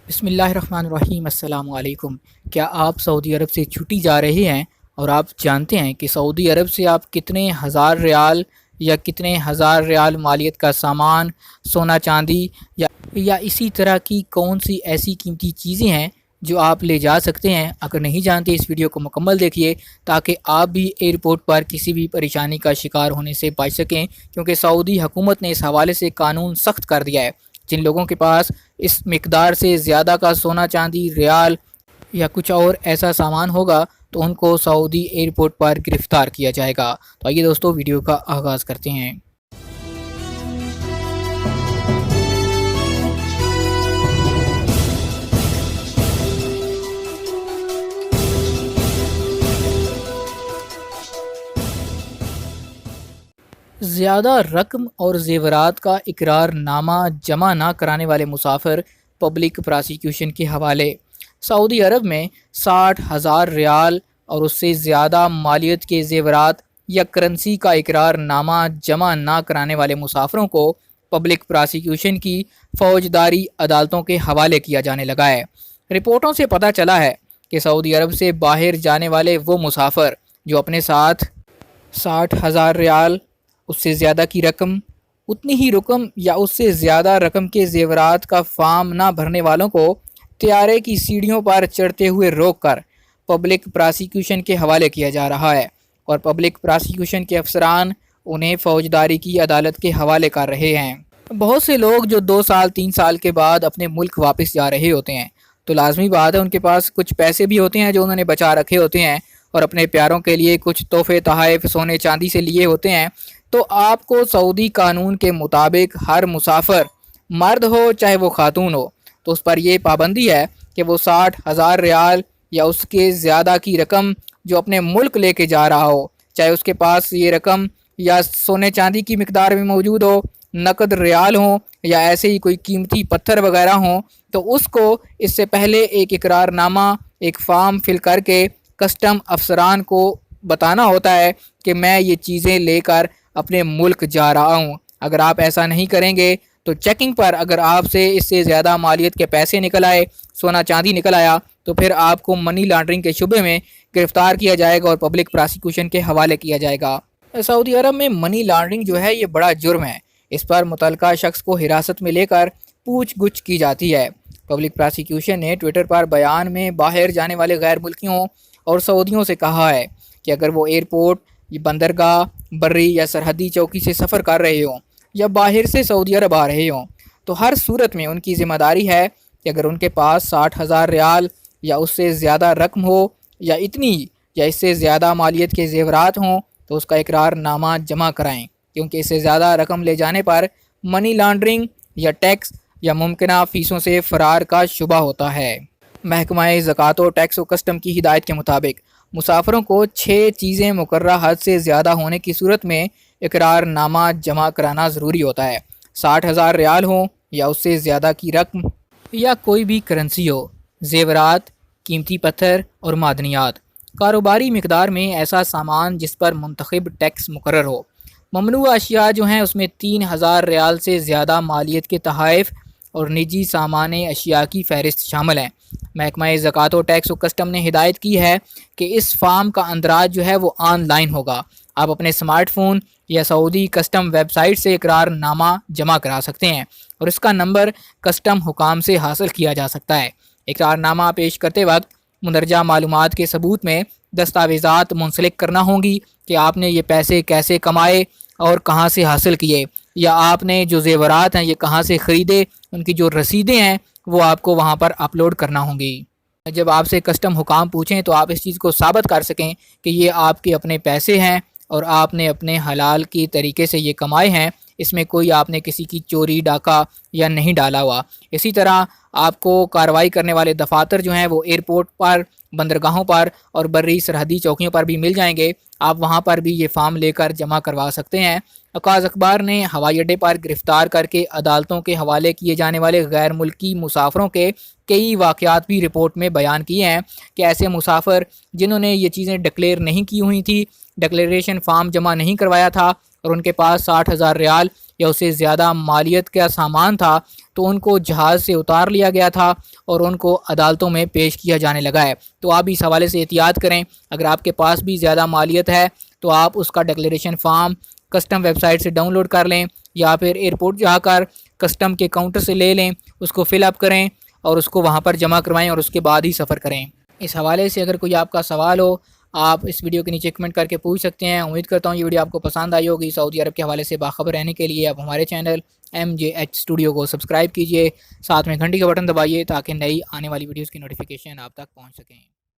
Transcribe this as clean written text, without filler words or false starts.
بسم اللہ الرحمن الرحیم۔ السلام علیکم۔ کیا آپ سعودی عرب سے چھٹی جا رہے ہیں اور آپ جانتے ہیں کہ سعودی عرب سے آپ کتنے ہزار ریال یا کتنے ہزار ریال مالیت کا سامان، سونا چاندی یا اسی طرح کی کون سی ایسی قیمتی چیزیں ہیں جو آپ لے جا سکتے ہیں؟ اگر نہیں جانتے اس ویڈیو کو مکمل دیکھیے تاکہ آپ بھی ایئرپورٹ پر کسی بھی پریشانی کا شکار ہونے سے بچ سکیں، کیونکہ سعودی حکومت نے اس حوالے سے قانون سخت کر دیا ہے۔ جن لوگوں کے پاس اس مقدار سے زیادہ کا سونا چاندی، ریال یا کچھ اور ایسا سامان ہوگا تو ان کو سعودی ایئرپورٹ پر گرفتار کیا جائے گا۔ تو آئیے دوستو ویڈیو کا آغاز کرتے ہیں۔ زیادہ رقم اور زیورات کا اقرار نامہ جمع نہ کرانے والے مسافر پبلک پراسیکیوشن کے حوالے۔ سعودی عرب میں 60,000 ریال اور اس سے زیادہ مالیت کے زیورات یا کرنسی کا اقرار نامہ جمع نہ کرانے والے مسافروں کو پبلک پراسیکیوشن کی فوجداری عدالتوں کے حوالے کیا جانے لگا ہے۔ رپورٹوں سے پتہ چلا ہے کہ سعودی عرب سے باہر جانے والے وہ مسافر جو اپنے ساتھ 60,000 ریال، اس سے زیادہ کی رقم، اتنی ہی رقم یا اس سے زیادہ رقم کے زیورات کا فارم نہ بھرنے والوں کو طیارے کی سیڑھیوں پر چڑھتے ہوئے روک کر پبلک پراسیکیوشن کے حوالے کیا جا رہا ہے، اور پبلک پراسیکیوشن کے افسران انہیں فوجداری کی عدالت کے حوالے کر رہے ہیں۔ بہت سے لوگ جو 2 سال 3 سال کے بعد اپنے ملک واپس جا رہے ہوتے ہیں تو لازمی بات ہے ان کے پاس کچھ پیسے بھی ہوتے ہیں جو انہوں نے بچا رکھے ہوتے ہیں، اور اپنے پیاروں کے لیے کچھ تحفے تحائف سونے چاندی سے لیے ہوتے ہیں۔ تو آپ کو سعودی قانون کے مطابق ہر مسافر، مرد ہو چاہے وہ خاتون ہو، تو اس پر یہ پابندی ہے کہ وہ 60,000 ریال یا اس کے زیادہ کی رقم جو اپنے ملک لے کے جا رہا ہو، چاہے اس کے پاس یہ رقم یا سونے چاندی کی مقدار میں موجود ہو، نقد ریال ہوں یا ایسے ہی کوئی قیمتی پتھر وغیرہ ہوں، تو اس کو اس سے پہلے ایک اقرار نامہ، ایک فارم فل کر کے کسٹم افسران کو بتانا ہوتا ہے کہ میں یہ چیزیں لے کر اپنے ملک جا رہا ہوں۔ اگر آپ ایسا نہیں کریں گے تو چیکنگ پر اگر آپ سے اس سے زیادہ مالیت کے پیسے نکل آئے، سونا چاندی نکل آیا، تو پھر آپ کو منی لانڈرنگ کے شبے میں گرفتار کیا جائے گا اور پبلک پراسیکیوشن کے حوالے کیا جائے گا۔ سعودی عرب میں منی لانڈرنگ جو ہے یہ بڑا جرم ہے۔ اس پر متعلقہ شخص کو حراست میں لے کر پوچھ گچھ کی جاتی ہے۔ پبلک پراسیکیوشن نے ٹویٹر پر بیان میں باہر جانے والے غیر ملکیوں اور سعودیوں سے کہا ہے کہ اگر وہ ایئرپورٹ، بندرگاہ، بری یا سرحدی چوکی سے سفر کر رہے ہوں یا باہر سے سعودی عرب آ رہے ہوں، تو ہر صورت میں ان کی ذمہ داری ہے کہ اگر ان کے پاس 60,000 ریال یا اس سے زیادہ رقم ہو یا اتنی یا اس سے زیادہ مالیت کے زیورات ہوں تو اس کا اقرار نامہ جمع کرائیں، کیونکہ اس سے زیادہ رقم لے جانے پر منی لانڈرنگ یا ٹیکس یا ممکنہ فیسوں سے فرار کا شبہ ہوتا ہے۔ محکمہ زکوٰۃ و ٹیکس و کسٹم کی ہدایت کے مطابق مسافروں کو 6 چیزیں مقررہ حد سے زیادہ ہونے کی صورت میں اقرار نامہ جمع کرانا ضروری ہوتا ہے۔ 60,000 ریال ہوں یا اس سے زیادہ کی رقم یا کوئی بھی کرنسی ہو، زیورات، قیمتی پتھر اور معدنیات، کاروباری مقدار میں ایسا سامان جس پر منتخب ٹیکس مقرر ہو۔ ممنوع اشیاء جو ہیں اس میں 3,000 ریال سے زیادہ مالیت کے تحائف اور نجی سامان اشیاء کی فہرست شامل ہیں۔ محکمہ زکوٰۃ و ٹیکس و کسٹم نے ہدایت کی ہے کہ اس فارم کا اندراج جو ہے وہ آن لائن ہوگا۔ آپ اپنے سمارٹ فون یا سعودی کسٹم ویب سائٹ سے اقرار نامہ جمع کرا سکتے ہیں اور اس کا نمبر کسٹم حکام سے حاصل کیا جا سکتا ہے۔ اقرار نامہ پیش کرتے وقت مندرجہ معلومات کے ثبوت میں دستاویزات منسلک کرنا ہوں گی کہ آپ نے یہ پیسے کیسے کمائے اور کہاں سے حاصل کیے، یا آپ نے جو زیورات ہیں یہ کہاں سے خریدے، ان کی جو رسیدیں ہیں وہ آپ کو وہاں پر اپلوڈ کرنا ہوں گی۔ جب آپ سے کسٹم حکام پوچھیں تو آپ اس چیز کو ثابت کر سکیں کہ یہ آپ کے اپنے پیسے ہیں اور آپ نے اپنے حلال کی طریقے سے یہ کمائے ہیں، اس میں کوئی آپ نے کسی کی چوری ڈاکہ یا نہیں ڈالا ہوا۔ اسی طرح آپ کو کارروائی کرنے والے دفاتر جو ہیں وہ ایئرپورٹ پر، بندرگاہوں پر اور بری سرحدی چوکیوں پر بھی مل جائیں گے۔ آپ وہاں پر بھی یہ فارم لے کر جمع کروا سکتے ہیں۔ عکاظ اخبار نے ہوائی اڈے پر گرفتار کر کے عدالتوں کے حوالے کیے جانے والے غیر ملکی مسافروں کے کئی واقعات بھی رپورٹ میں بیان کیے ہیں کہ ایسے مسافر جنہوں نے یہ چیزیں ڈکلیئر نہیں کی ہوئی تھی، ڈکلیریشن فارم جمع نہیں کروایا تھا اور ان کے پاس 60,000 ریال یا اس سے زیادہ مالیت کا سامان تھا تو ان کو جہاز سے اتار لیا گیا تھا اور ان کو عدالتوں میں پیش کیا جانے لگا ہے۔ تو آپ اس حوالے سے احتیاط کریں، اگر آپ کے پاس بھی زیادہ مالیت ہے تو آپ اس کا declaration form custom website سے ڈاؤن لوڈ کر لیں یا پھر ایئرپورٹ جا کر کسٹم کے کاؤنٹر سے لے لیں، اس کو فل اپ کریں اور اس کو وہاں پر جمع کروائیں اور اس کے بعد ہی سفر کریں۔ اس حوالے سے اگر کوئی آپ کا سوال ہو آپ اس ویڈیو کے نیچے کمنٹ کر کے پوچھ سکتے ہیں۔ امید کرتا ہوں یہ ویڈیو آپ کو پسند آئی ہوگی۔ سعودی عرب کے حوالے سے باخبر رہنے کے لیے آپ ہمارے چینل MJH اسٹوڈیو کو سبسکرائب کیجئے، ساتھ میں گھنٹی کا بٹن دبائیے تاکہ نئی آنے والی ویڈیوز کی نوٹیفیکیشن آپ تک پہنچ سکیں۔